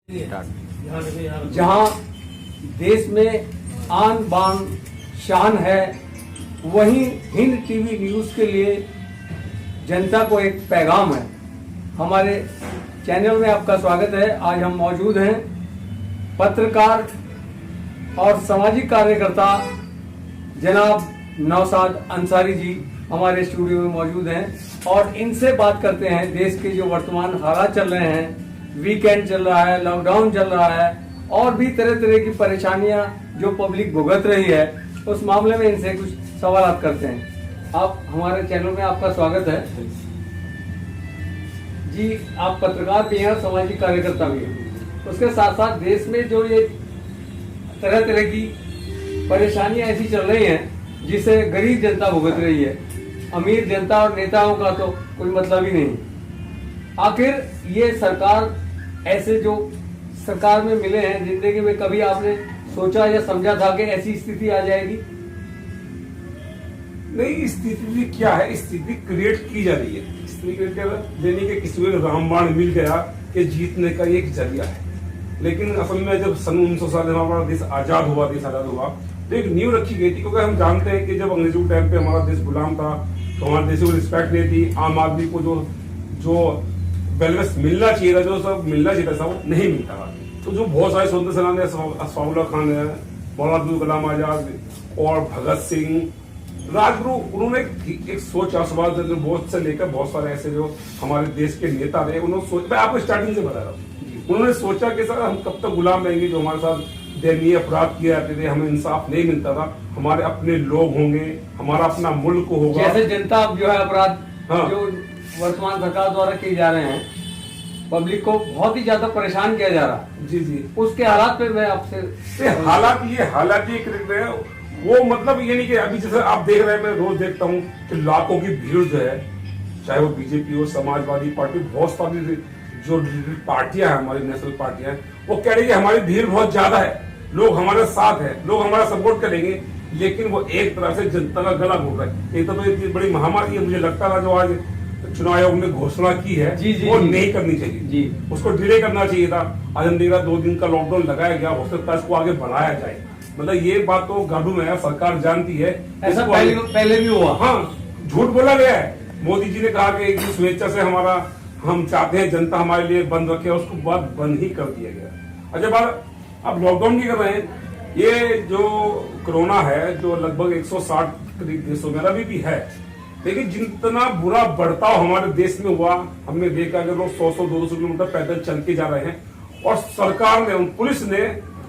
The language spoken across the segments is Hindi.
जहां देश में आन बान शान है, वहीं हिंद टीवी न्यूज़ के लिए जनता को एक पैगाम है। हमारे चैनल में आपका स्वागत है। आज हम मौजूद हैं पत्रकार और सामाजिक कार्यकर्ता जनाब नौशाद अंसारी जी हमारे स्टूडियो में मौजूद हैं और इनसे बात करते हैं देश के जो वर्तमान हालात चल रहे हैं। वीकेंड चल रहा है, लॉकडाउन चल रहा है और भी तरह तरह की परेशानियां जो पब्लिक भुगत रही है, उस मामले में इनसे कुछ सवाल करते हैं। आप हमारे चैनल में आपका स्वागत है जी। आप पत्रकार भी हैं और सामाजिक कार्यकर्ता भी हैं। उसके साथ साथ देश में जो ये तरह तरह की परेशानियां ऐसी चल रही हैं जिसे गरीब जनता भुगत रही है। अमीर जनता और नेताओं का तो कोई मतलब ही नहीं। आखिर ये सरकार ऐसे जो सरकार में मिले हैं, जिंदगी में कभी आपने सोचा या समझा था कि ऐसी स्थिति आ जाएगी? नहीं, स्थिति क्या है, स्थिति क्रिएट की जा रही है। स्थिति देने के किसी को रामबाण मिल गया कि जीतने का एक जरिया है। लेकिन असल में जब सन 1960 हमारा देश आजाद हुआ तो एक नींव रखी गई थी, क्योंकि हम जानते हैं कि जब अंग्रेजों के टाइम पे हमारा देश गुलाम था तो हमारे देश को रिस्पेक्ट नहीं थी। आम आदमी को जो वेलनेस मिलना चाहिए था, जो सब मिलना चाहिए था, वो नहीं मिलता था। तो जो बहुत सारे स्वतंत्र सेनानी, अशफाकुल्लाह खान है, मौलाना अब्दुल कलाम आजाद और भगत सिंह, राजगुरु, उन्होंने एक सोच, सुभाष चंद्र बोस से लेकर बहुत सारे ऐसे जो हमारे देश के नेता रहे, उन्होंने मैं आपको स्टार्टिंग से बता रहा हूँ, उन्होंने सोचा कि सर हम कब तक गुलाम रहेंगे। जो हमारे साथ दयनीय अपराध किए जाते थे, हमें इंसाफ नहीं मिलता था, हमारे अपने लोग होंगे, हमारा अपना मुल्क होगा। जैसे जनता जो है अपराध जो वर्तमान सरकार द्वारा किए जा रहे हैं, पब्लिक को बहुत ही ज्यादा परेशान किया जा रहा है। जी जी, उसके हालात पे मैं आपसे हालात ये वो मतलब ये नहीं कि अभी जैसे आप देख रहे हैं, मैं रोज देखता हूँ कि लाखों की भीड़ जो है, चाहे वो बीजेपी हो, समाजवादी पार्टी, बहुत सारी जो पार्टियां हैं, हमारी नेशनल पार्टियां हैं, वो कह रही है हमारी भीड़ बहुत ज्यादा है, लोग हमारे साथ है, लोग हमारा सपोर्ट करेंगे। लेकिन वो एक तरह से जनता का गला घोट रहा है। एक तो इतनी बड़ी महामारी है, मुझे लगता था जो आज चुनाव आयोग ने घोषणा की है वो नहीं करनी चाहिए जी, उसको डिले करना चाहिए था। आज हम देख रहा 2 दिन का लॉकडाउन लगाया गया, हो सकता है इसको आगे बढ़ाया जाए। मतलब ये बात तो गाड़ू में है, सरकार जानती है। ऐसा पहले भी हुआ। हाँ, झूठ बोला गया है। मोदी जी ने कहा कि एक स्वेच्छा से हम चाहते हैं जनता हमारे लिए बंद रखे, उसको बाद बंद ही कर दिया गया। अच्छा बात, अब लॉकडाउन की कर रहे हैं। ये जो कोरोना है, जो लगभग 160 करीब देशों में अभी भी है, लेकिन जितना बुरा बर्ताव हमारे देश में हुआ, हमने देखा कि लोग 100-200 किलोमीटर पैदल चल के जा रहे हैं और सरकार ने, पुलिस ने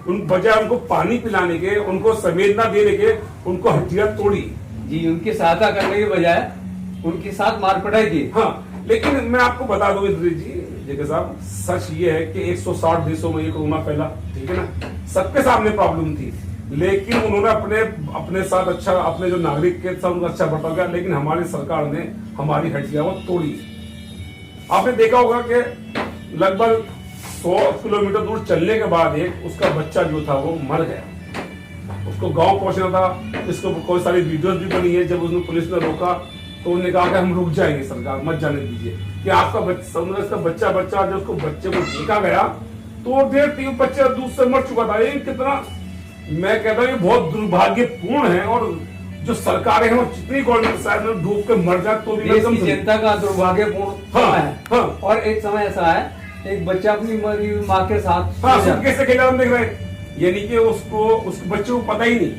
उन बजाय उनको पानी पिलाने के, उनको संवेदना देने के, उनको हड्डियां तोड़ी जी, उनकी सहायता करने के बजाय उनके साथ मारपिटाई की। हाँ, लेकिन मैं आपको बता दूं जी साहब, सच ये है कि 160 देशों में ये कोरोना फैला, ठीक है ना, सबके सामने प्रॉब्लम थी, लेकिन उन्होंने अपने साथ अच्छा, अपने जो नागरिक के साथ उनका अच्छा बर्ताव किया। लेकिन हमारी सरकार ने हमारी हड्डियां वो तोड़ी। आपने देखा होगा कि लगभग 100 किलोमीटर दूर चलने के बाद एक उसका बच्चा जो था वो मर गया, उसको गांव पहुंचना था। इसको कोई सारी वीडियोस भी बनी है। जब उसने पुलिस ने रोका तो उन्होंने कहा कि हम रुक जाएंगे, सरकार मत जाने दीजिए, कि आपका बच्चा जो उसको बच्चे को देखा गया तो देर 3 बच्चा दूध से मर चुका था। ये कितना, मैं कहता हूँ ये बहुत दुर्भाग्यपूर्ण है। और जो सरकारें हैं वो जितनी गवर्नमेंट शायद डूब के मर जाए तो भी जनता का दुर्भाग्यपूर्ण है। और एक समय ऐसा है, एक बच्चा अपनी मरी हुई माँ के साथ कैसे खेला हम देख रहे हैं, यानी कि उस बच्चे को पता ही नहीं,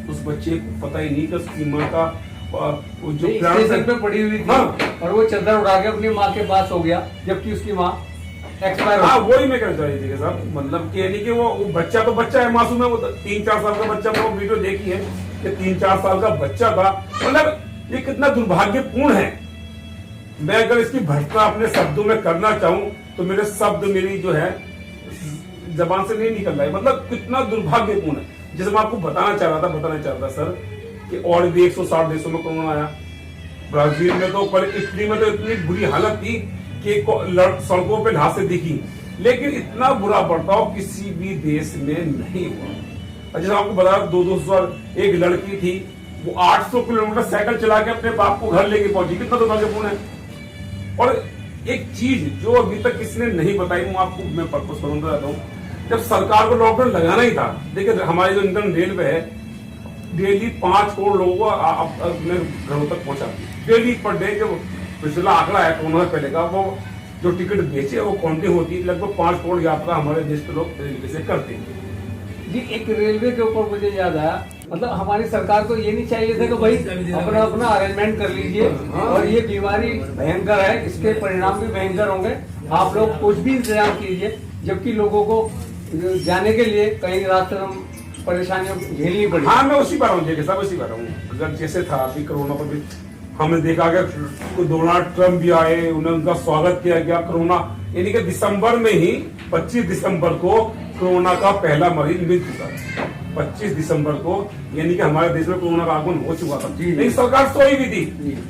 उस बच्चे को पता ही नहीं कि उसकी माँ का जो स्टेशन पे पड़ी हुई थी और वो चादर उड़ा के अपनी माँ के पास हो गया, जबकि उसकी माँ एक्सपायर। हाँ, वही मैं कहना चाहिए साहब, मतलब कि यानी कि वो बच्चा तो बच्चा है, मासूम है, वो 3-4 साल का बच्चा। वो वीडियो देखी है कि 3-4 साल का बच्चा था। मतलब ये कितना दुर्भाग्यपूर्ण है। मैं अगर इसकी भर्त्सना अपने शब्दों में करना चाहूं तो मेरे शब्द मेरी जो है जबान से नहीं निकल रहा है। मतलब कितना दुर्भाग्यपूर्ण है। जैसे मैं आपको बताना चाह रहा था सर कि और भी 160 देशों में कोरोना आया। ब्राजील में तो, पर इटली में तो इतनी बुरी हालत थी कि सड़कों पे लाशें दिखी, लेकिन इतना बुरा बर्ताव किसी भी देश में नहीं हुआ। जैसे आपको बता रहा 2-2 एक लड़की थी, वो 800 किलोमीटर साइकिल चला के अपने बाप को घर लेके पहुंची। कितना दुर्भाग्यपूर्ण है। और एक चीज जो अभी तक किसी ने नहीं बताई, मैं पर्पस बताता हूँ। जब सरकार को लॉकडाउन लगाना ही था, देखिए हमारी जो इंडियन रेलवे है डेली 5 करोड़ लोगों को अपने घरों तक पहुंचाती है डेली पर डे। जो पिछला आंकड़ा है कोरोना से पहले का, वो जो टिकट बेचे वो काउंटिंग होती है, लगभग 5 करोड़ यात्रा हमारे देश के लोग रेलवे से करते हैं। जी, एक रेलवे के ऊपर मुझे याद आया, मतलब हमारी सरकार को ये नहीं चाहिए था कि भाई अपना अपना अरेंजमेंट कर लीजिए, और ये बीमारी भयंकर है, इसके परिणाम भी भयंकर होंगे, आप लोग कुछ भी इंतजाम कीजिए, जबकि लोगों को जाने के लिए कहीं रास्ते में परेशानियां झेलनी पड़ी। हाँ, मैं उसी पर हूँ जैसे सब उसी पर हूँ। अगर जैसे था अभी कोरोना पर भी हमने देखा कि डोनाल्ड ट्रम्प भी आए, उन्होंने उनका स्वागत किया गया। कोरोना यानी कि दिसंबर में ही 25 दिसंबर को कोरोना का पहला मरीज मिल चुका है। 25 दिसंबर को यानी कि हमारे देश में कोरोना का आगमन हो चुका था, लेकिन सरकार सोई भी थी।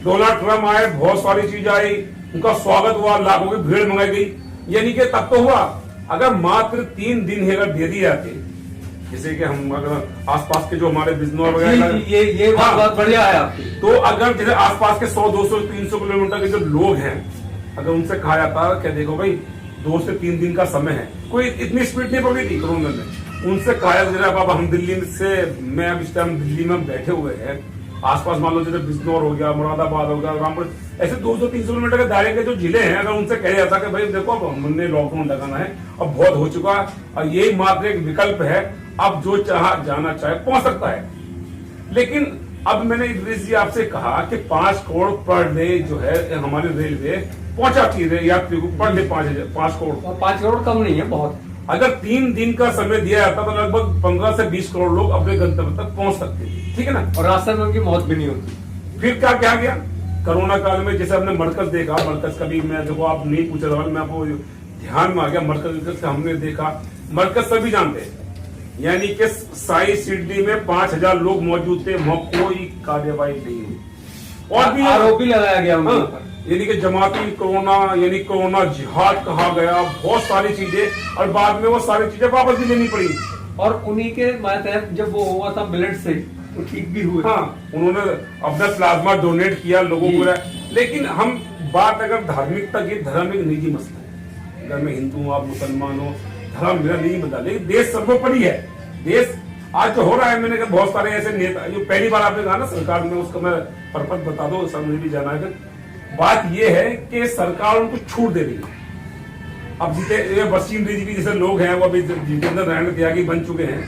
डोनाल्ड ट्रम्प आए, बहुत सारी चीज आई, उनका स्वागत हुआ, लाखों की भीड़ मंगाई गई, यानी कि तब तो हुआ। अगर मात्र 3 दिन ही अगर दे दिए जाते, जैसे कि हम अगर आसपास के जो हमारे बिजनौर वगैरह, ये बात बहुत बढ़िया है आपकी। तो अगर जैसे आसपास के 100, 200, 300 किलोमीटर के जो लोग हैं, अगर उनसे कहा जाता क्या देखो भाई 2 से 3 दिन का समय है, कोई इतनी स्पीड नहीं पकड़ी थी कोरोना ने। उनसे कहा जाता बाबा हम दिल्ली से, मैं अब इस टाइम दिल्ली में बैठे हुए हैं, आसपास मान लो जैसे बिजनौर हो गया, मुरादाबाद हो गया, रामपुर, ऐसे 200-300 किलोमीटर के दायरे के जो जिले हैं, अगर उनसे कहा जाता कि भाई देखो अब हमने लॉकडाउन लगाना है, अब बहुत हो चुका और यही मात्र एक विकल्प है, अब जो चाह जाना चाहे पहुंच सकता है। लेकिन अब मैंने इद्रिस जी आपसे कहा कि 5 करोड़ पर डे जो है हमारी रेलवे पहुंचाती है यात्रियों को, पर डे 5 करोड़। 5 करोड़ कम नहीं है, बहुत। अगर 3 दिन का समय दिया जाता तो लगभग 15 से 20 करोड़ लोग अपने गंतव्य तक पहुंच सकते थे, ठीक है ना, और रास्ते में उनकी मौत भी नहीं होती। फिर क्या क्या गया कोरोना काल में, जैसे हमने मरकज देखा, मरकज का भी मैं देखो आप नहीं पूछा सवाल, मैं आपको ध्यान में आ गया। मरकज से हमने देखा, मरकज सभी जानते हैं, यानी कि साई सिडनी में 5000 लोग मौजूद थे, वहां कोई कार्यवाही नहीं हुई, और भी आरोप लगाया गया उनके ऊपर, यानी कि जमाती कोरोना, यानी कोरोना जिहाद कहा गया, बहुत सारी चीजें, और बाद में वो सारी चीजें वापस भी लेनी पड़ी। और उन्हीं के तहत जब वो हुआ था ब्लड से, तो ठीक भी हुए। हाँ, उन्होंने अपना प्लाज्मा डोनेट किया लोगों को। लेकिन हम बात अगर धार्मिकता की, धर्म एक निजी मसला है, अगर मैं हिंदू हूँ, आप मुसलमान हो, धर्म मेरा नहीं बता, लेकिन देश सर्वोपरि है। देश आज जो हो रहा है, मैंने कहा बहुत सारे ऐसे नेता, जो पहली बार आपने कहा ना सरकार में, उसका मैं पर्पज बता दो, सब मुझे भी जाना है। बात यह है कि सरकार उनको छूट दे रही है। अब जितने वसीम रिजवी जैसे लोग हैं, वो अभी जितेंद्र नारायण त्यागी बन चुके हैं,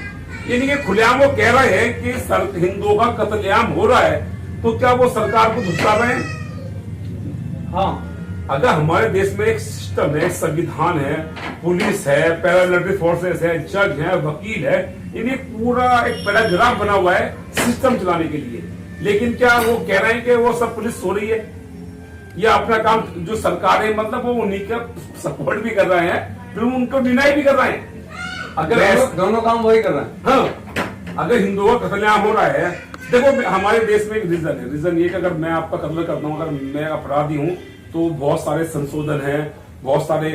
यानी कि खुलेआम वो कह रहे हैं कि हिंदुओं का कत्लेआम हो रहा है, तो क्या वो सरकार को धुतकार रहे हैं? हाँ, अगर हमारे देश में एक सिस्टम है, संविधान है, पुलिस है, पैरामिलिट्री फोर्सेस है, जज है, वकील है, यानी पूरा एक पैराग्राफ बना हुआ है सिस्टम चलाने के लिए, लेकिन क्या वो कह रहे हैं कि वो सब पुलिस सो रही है, या अपना काम जो सरकार है, मतलब वो उन्हीं का सपोर्ट भी कर रहे हैं, फिर उनको डिनाई भी कर रहे हैं। अगर दोनों काम वही कर रहे हैं। हाँ, अगर हिंदुओं का कत्लेआम हो रहा है, देखो हमारे देश में एक रीजन है, रीजन ये कि अगर मैं आपका कत्ल करता हूँ, अगर मैं अपराधी हूँ, तो बहुत सारे संशोधन है, बहुत सारे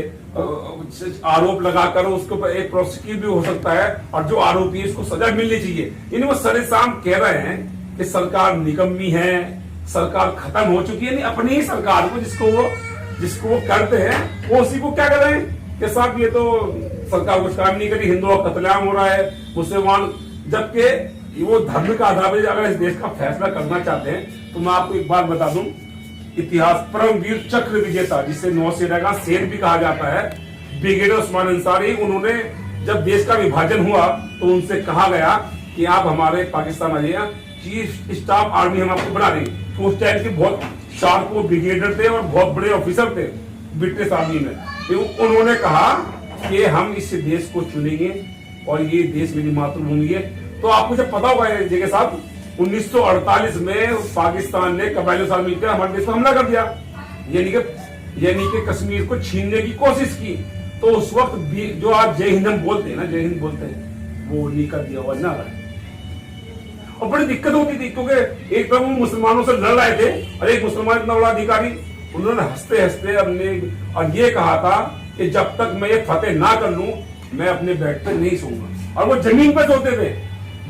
आरोप लगाकर उसके ऊपर एक प्रोसिक्यूट भी हो सकता है, और जो आरोपी है उसको सजा मिलनी चाहिए। यानी वो सरेआम कह रहे हैं कि सरकार निकम्मी है, सरकार खत्म हो चुकी है, नहीं अपनी ही सरकार को जिसको वो करते हैं, वो उसी को क्या कर रहे हैं कि साहब ये तो सरकार कुछ काम नहीं करी, हिंदुओं का कत्लेआम हो रहा है, मुसलमान, जबकि वो धर्म का आधार पर अगर इस देश का फैसला करना चाहते हैं, तो मैं आपको एक बात बता दूं, इतिहास परमवीर चक्र विजेता, जिसे नौसेना का शेर भी कहा जाता है, ब्रिगेडियर उस्मान अंसारी, उन्होंने जब देश का विभाजन हुआ तो उनसे कहा गया कि आप हमारे पाकिस्तान आ जाइए, चीफ स्टाफ आर्मी हम आपको बना देंगे। तो उस टाइम के बहुत शार्प ब्रिगेडियर थे और बहुत बड़े ऑफिसर थे ब्रिटिश आर्मी में, तो उन्होंने कहा कि हम इस देश को चुनेंगे और ये देश मेरी मातृभूमि है। तो आपको जब पता होगा जगह साहब, 1948 में पाकिस्तान ने कबायलियों साथ मिलकर हमारे देश पर हमला कर दिया, यानी कि कश्मीर को छीनने की कोशिश की। तो उस वक्त भी जो आज जय हिंद हम बोलते हैं ना, जय हिंद बोलते हैं, वो उन्हीं का दिया हुआ नारा है। और बड़ी दिक्कत होती थी, क्योंकि एक तरफ वो मुसलमानों से लड़ रहे थे, और एक मुसलमान इतना बड़ा अधिकारी, उन्होंने हंसते हंसते अपने और ये कहा था कि जब तक मैं ये फतेह ना कर लूं, मैं अपने बेड पे नहीं सोऊंगा। और वो जमीन पे सोते थे,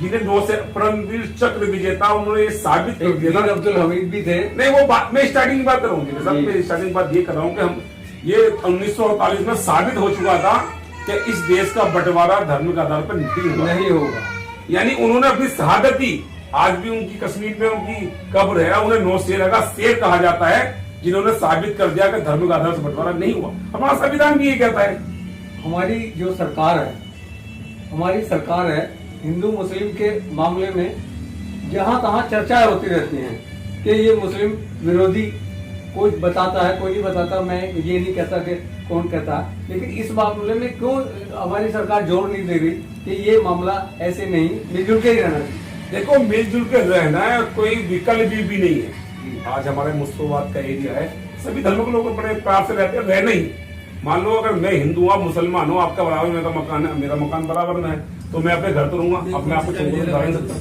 जिन्हें नौ से परमवीर चक्र विजेता, उन्होंने ये साबित कर दिया। अब्दुल हमीद भी थे। नहीं, वो बात मैं स्टार्टिंग की बात कर रहा हूँ, मैं स्टार्टिंग बात ये कर रहा हूँ कि हम ये 1948 में साबित हो चुका था कि इस देश का बंटवारा धर्म के आधार पर नहीं होगा। यानी उन्होंने अपनी शहादत दी। आज भी उनकी कश्मीर में उनकी कब्र है, उन्हें नौशेरा का शेर कहा जाता है, जिन्होंने साबित कर दिया कि धर्म के आधार से बंटवारा नहीं हुआ। हमारा संविधान भी ये कहता है। हमारी जो सरकार है, हमारी सरकार है, हिंदू मुस्लिम के मामले में जहां तहां चर्चाएं होती रहती हैं कि ये मुस्लिम विरोधी, कोई बताता है कोई नहीं बताता, मैं ये नहीं कहता कि कौन कहता, लेकिन इस मामले में क्यों हमारी सरकार जोर नहीं दे रही कि ये मामला ऐसे नहीं, मिलजुल के ही रहना चाहिए। देखो, मिलजुल के रहना है, कोई विकल्प भी नहीं है। आज हमारे मुस्तफाबाद का एरिया है, सभी धर्मों के लोग बड़े प्यार से रहते हैं, रहना ही। मान लो अगर मैं हिंदू हूँ, आप मुसलमान हो, आपका बराबर मेरा मकान है, मेरा मकान बराबर में है, तो मैं अपने घर तो रहूंगा, अपने आप को छोड़ नहीं सकता।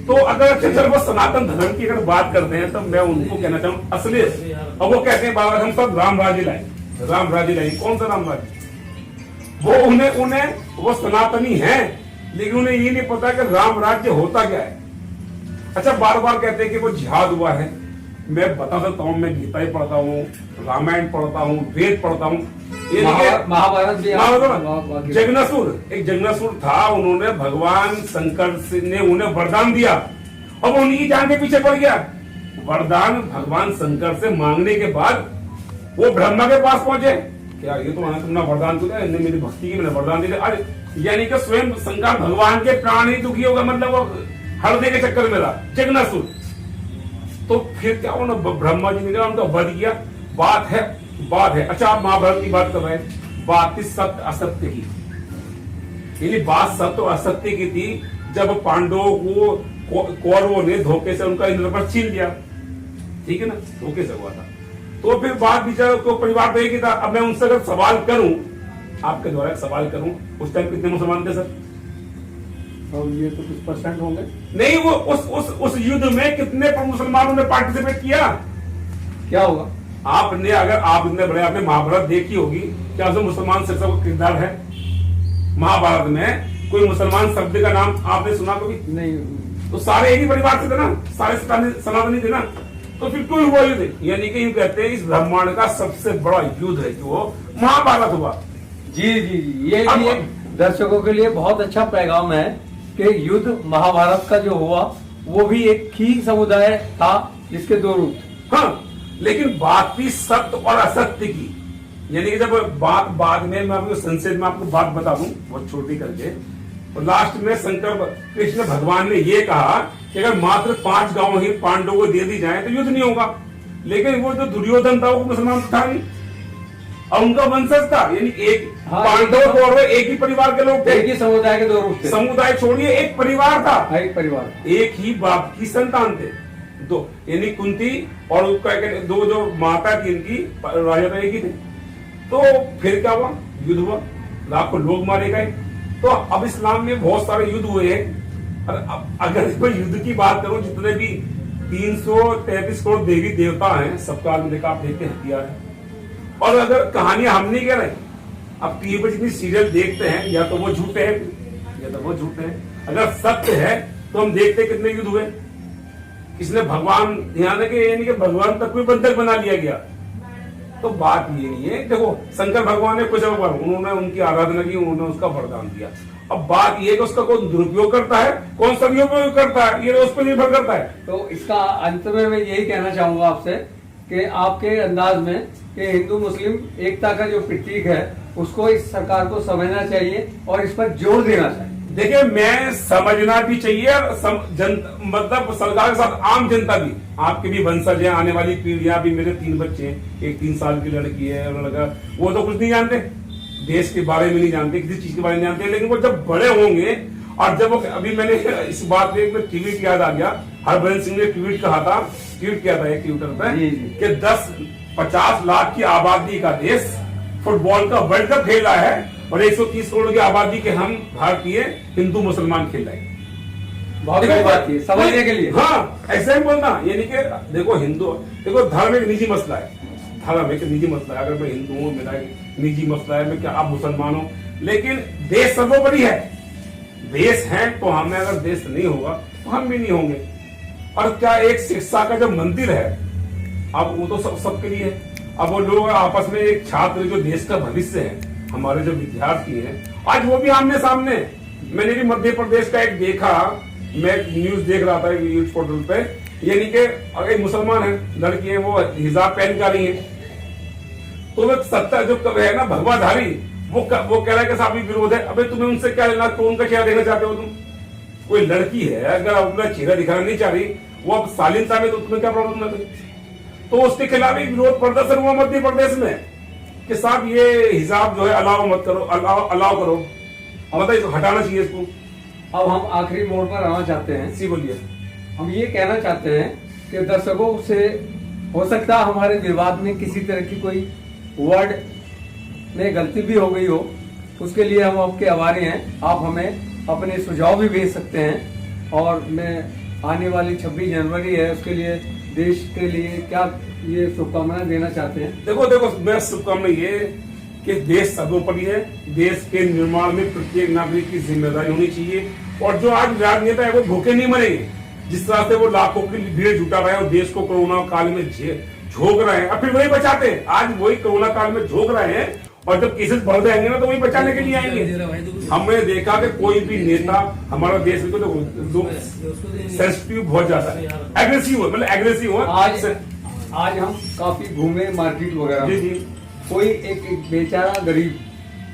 तो अगर चल वो सनातन धर्म की अगर बात करते हैं तो मैं उनको कहना चाहूँ असली, और वो कहते हैं बाबा हम सब राम राज्य लाए, राम राज्य लाए। कौन सा राम राज्य? वो उन्हें वो सनातनी हैं, लेकिन उन्हें ये नहीं पता कि राम राज्य होता क्या है। अच्छा, बार बार कहते हैं कि वो जिहाद हुआ है। मैं बता सकता हूँ, मैं गीता ही पढ़ता हूँ, रामायण पढ़ता हूँ, वेद पढ़ता हूँ, महाभारत भी। जगनासुर था, उन्होंने भगवान शंकर ने उन्हें वरदान दिया, अब वो उन्हीं जान के पीछे पड़ गया। वरदान भगवान शंकर से मांगने के बाद वो ब्रह्मा के पास पहुंचे, क्या ये तो तुमने वरदान दिया, इन्हें मेरी भक्ति की मैंने वरदान दिया। अरे यानी कि स्वयं शंकर भगवान के प्राण ही दुखी होगा, मतलब वो हृदय के चक्कर में था जगनासुर। तो फिर क्या उन्होंने ब्रह्मा जी ने उनका वध किया। बात है। अच्छा, आप महाभारत की बात कर रहे हैं, बात थी सत्य असत्य की, यानी बात सत्य और असत्य की थी। जब पांडवों को कौरवों ने धोखे से उनका इंद्रप्रस्थ छीन लिया, ठीक है ना, धोखे से हुआ था, तो फिर बात विचार को परिवार तो एक ही था। अब मैं उनसे अगर सवाल करूं, आपके द्वारा सवाल करूं, उस टाइम कितने मुसलमान थे सर? और ये तो कुछ परसेंट होंगे। नहीं, वो उस युद्ध में कितने मुसलमानों ने पार्टिसिपेट किया? क्या होगा? आपने, अगर आप इतने बड़े, आपने महाभारत देखी होगी, क्या उसमें मुसलमान शख्स का किरदार है? महाभारत में कोई मुसलमान शब्द का नाम आपने सुना कभी? नहीं। तो सारे एक ही परिवार से थे ना, सारे सनातनी थे ना, तो फिर क्यों हुआ युद्ध? यानी कि यूं कहते हैं इस ब्रह्मांड का सबसे बड़ा युद्ध है जो महाभारत हुआ। जी, ये भी दर्शकों के लिए बहुत अच्छा पैगाम है कि युद्ध महाभारत का जो हुआ वो भी एक ही समुदाय था जिसके दो रूप। हाँ, लेकिन बात थी सत्य और असत्य की। यानी कि जब बाद में मैं आपको संसद में आपको बात बता दूं बहुत छोटी करके, तो लास्ट में शंकर कृष्ण भगवान ने ये कहा कि अगर मात्र 5 गांव ही पांडवों को दे दी जाए तो युद्ध नहीं होगा। लेकिन वो जो दुर्योधन था वो मुसलमान था नहीं, और उनका वंशज था, यानी एक पांडव और एक ही परिवार के लोग थे, एक ही समुदाय के दो रूप थे। समुदाय छोड़िए, एक परिवार था, एक परिवार, एक ही बाप की संतान थे दो, यानी कुंती और दो जो माता थी इनकी राजा तो एक ही थे। तो फिर क्या हुआ? युद्ध हुआ, लाखों लोग मारे गए। तो अब इस्लाम में बहुत सारे युद्ध हुए हैं। अगर मैं युद्ध की बात करूं, जितने भी 333 करोड़ देवी देवता हैं, सबका आप देखते हथियार है। और अगर कहानियां हम नहीं कह रहे, अब टीवी पर जितनी सीरियल देखते हैं, या तो वो झूठे हैं या तो वो झूठे हैं। अगर सत्य है तो हम देखते कितने युद्ध हुए, किसने भगवान, ध्यान है यानी कि भगवान तक भी बंधक बना लिया गया। तो बात ये नहीं है, देखो शंकर भगवान ने कुछ उन्होंने उनकी आराधना की, उन्होंने उसका वरदान दिया। अब बात ये है कि उसका कौन दुरुपयोग करता है, कौन सदुपयोग करता है, ये उस पर निर्भर करता है। तो इसका अंत में मैं यही कहना चाहूंगा आपसे कि आपके अंदाज में कि हिंदू मुस्लिम एकता का जो प्रतीक है उसको इस सरकार को समझना चाहिए और इस पर जोर देना चाहिए। देखिए, मैं समझना भी चाहिए, मतलब सरकार के साथ आम जनता भी, आपके भी वंशज हैं, आने वाली पीढ़ियां भी। मेरे 3 बच्चे हैं, एक 3 साल की लड़की है, लड़का, वो तो कुछ नहीं जानते, देश के बारे में नहीं जानते, किसी चीज के बारे में नहीं जानते। लेकिन वो जब बड़े होंगे, और जब वो, अभी मैंने इस बात पे एक ट्वीट याद आ गया, हरभजन सिंह ने ट्वीट किया था एक ट्विटर पे कि 10-50 लाख की आबादी का देश फुटबॉल का वर्ल्ड कप खेला है और 130 करोड़ की आबादी के हम भारतीय हिंदू मुसलमान खेल रहे हैं। बहुत बड़ी बात है समझने के लिए। हाँ, ऐसा ही बोलना, यानी कि देखो धर्म एक निजी मसला है, धर्म एक निजी मसला है। अगर मैं हिंदू हूँ, मेरा निजी मसला है, मैं क्या आप मुसलमान हो, लेकिन देश सर्वोपरि है। देश है तो हमें, अगर देश नहीं होगा तो हम भी नहीं होंगे। और क्या एक शिक्षा का जो मंदिर है, अब वो तो सबके लिए है। अब वो लोग आपस में, एक छात्र जो देश का भविष्य है, हमारे जो विद्यार्थी हैं, आज वो भी आमने सामने। मैंने भी मध्य प्रदेश का एक देखा, मैं न्यूज देख रहा था न्यूज पोर्टल पे, यानी कि अगर एक मुसलमान है, लड़की है, वो हिजाब पहन कर रही है, तो वो सत्ता जो है ना भगवाधारी, वो कह रहा है कि साहब विरोध है। अबे तुम्हें उनसे क्या लेना, तो उनका चेहरा देखना चाहते हो तुम? कोई लड़की है अगर अपना चेहरा दिखाना नहीं चाह रही, वो अब शालीनता में, तो तुम्हें क्या प्रॉब्लम है? तो उसके खिलाफ एक विरोध प्रदर्शन हुआ मध्य प्रदेश में कि साहब ये हिजाब जो है अलाउ मत करो, अलाउ करो, मतलब हटाना चाहिए इसको। अब हम आखिरी मोड़ पर आना चाहते हैं। सी बोलिए। हम ये कहना चाहते हैं कि दर्शकों से हो सकता है हमारे विवाद में किसी तरह की कोई वर्ड में गलती भी हो गई हो, उसके लिए हम आपके आभारी हैं। आप हमें अपने सुझाव भी भेज सकते हैं। और मैं आने वाली 26 जनवरी है, उसके लिए देश के लिए क्या ये शुभकामनाएं देना चाहते हैं? देखो मैं शुभकामना ये कि देश सर्वोपरि है, देश के निर्माण में प्रत्येक नागरिक की जिम्मेदारी होनी चाहिए। और जो आज राजनेता है वो भूखे नहीं मरेंगे, जिस तरह से वो लाखों की भीड़ जुटा रहे हैं और देश को कोरोना काल में झोंक रहे हैं, और फिर वही बचाते हैं। आज वही कोरोना काल में झोंक रहे हैं, और जब केसेस बढ़ जाएंगे ना तो वही बचाने के लिए आएंगे। हमने देखा कि कोई भी नेता हमारा देश में तो सेंसिटिव बहुत ज्यादा है, एग्रेसिव है, मतलब एग्रेसिव है। आज हम काफी घूमे मार्केट वगैरह, जी जी, कोई एक बेचारा गरीब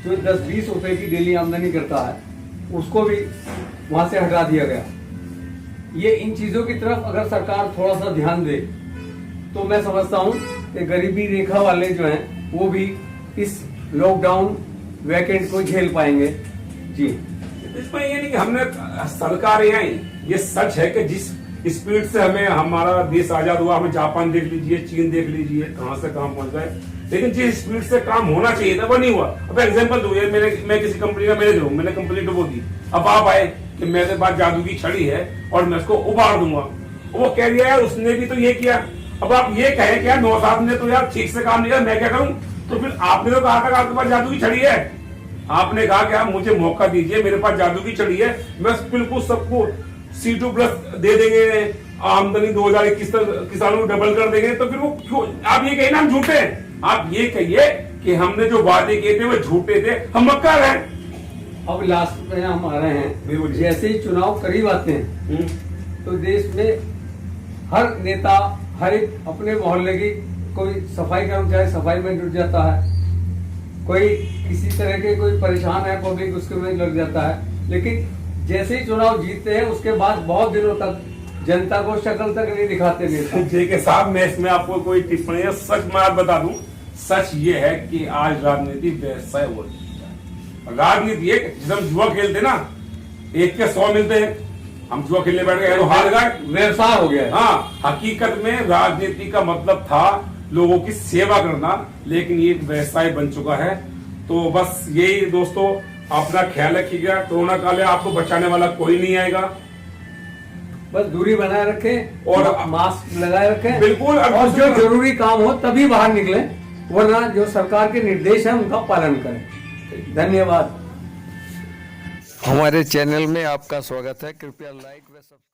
जो 10-20 रुपए की डेली आमदनी करता है, उसको भी वहां से हटा दिया गया। ये इन चीजों की तरफ अगर सरकार थोड़ा सा ध्यान दे तो मैं समझता हूँ कि गरीबी रेखा वाले जो हैं वो भी इस लॉकडाउन वैकेंट को झेल पाएंगे। जी, इसमें ये नहीं कि हमने सरकार यहाँ, ये सच है कि जिस स्पीड से हमें हमारा देश आजाद हुआ, हमें जापान देख लीजिए, चीन देख लीजिए, कहां से कहां पहुंच गए, लेकिन जिस स्पीड से काम होना चाहिए था वो नहीं हुआ। अब एग्जांपल दूं, मैं किसी कंपनी का मैनेजर हूं, मैंने कंपनी डुबो दी, अब आप आए कि मेरे पास जादू की छड़ी है और मैं उसको उबार दूंगा, वो कह रही है यार उसने भी तो ये किया। अब आप ये कहें कि यार नौशाद ने तो यार ठीक से काम नहीं किया, मैं क्या करूं? तो फिर आपने तो कहा था आपके पास जादू की छड़ी है, आपने कहा कि आप मुझे मौका दीजिए, मेरे पास जादू की छड़ी है, मैं बिल्कुल सबको C2+ दे देंगे, आमदनी 2021 तक किसानों को डबल कर देंगे। तो फिर वो क्यों आप ये कहिए ना हम झूठे हैं? आप ये कहिए कि हमने जो वादे किए थे वो झूठे थे, हम मक्कार हैं। अब लास्ट में हम आ रहे हैं, जैसे ही चुनाव करीब आते हैं तो देश में हर नेता, हर एक अपने मोहल्ले की, कोई सफाई कर्मचारी सफाई में जुट जाता है, कोई किसी तरह के कोई परेशान है पब्लिक उसके में लग जाता है। लेकिन जैसे ही चुनाव जीतते हैं उसके बाद बहुत दिनों तक जनता को शक्ल तक नहीं दिखाते नेता। देखिए साहब, मैं इसमें आपको कोई टिप्पणी है, सच मैं आप बता दूं, सच ये है कि आज राजनीति व्यवसाय हो चुका है। राजनीति एक, जब हम जुआ खेलते ना, 1 के 100 मिलते हैं, हम जुआ खेलने बैठ गए तो हार गए, व्यवसाय हो गया। हाँ, हकीकत में राजनीति का मतलब था लोगों की सेवा करना, लेकिन ये एक व्यवसाय बन चुका है। तो बस यही दोस्तों, अपना ख्याल रखिएगा, कोरोना काल में आपको बचाने वाला कोई नहीं आएगा, बस दूरी बनाए रखें और मास्क लगाए रखें, बिल्कुल, और जो जरूरी काम हो तभी बाहर निकलें, वरना जो सरकार के निर्देश हैं उनका पालन करें। धन्यवाद। हमारे चैनल में आपका स्वागत है, कृपया लाइक व सब्सक्राइब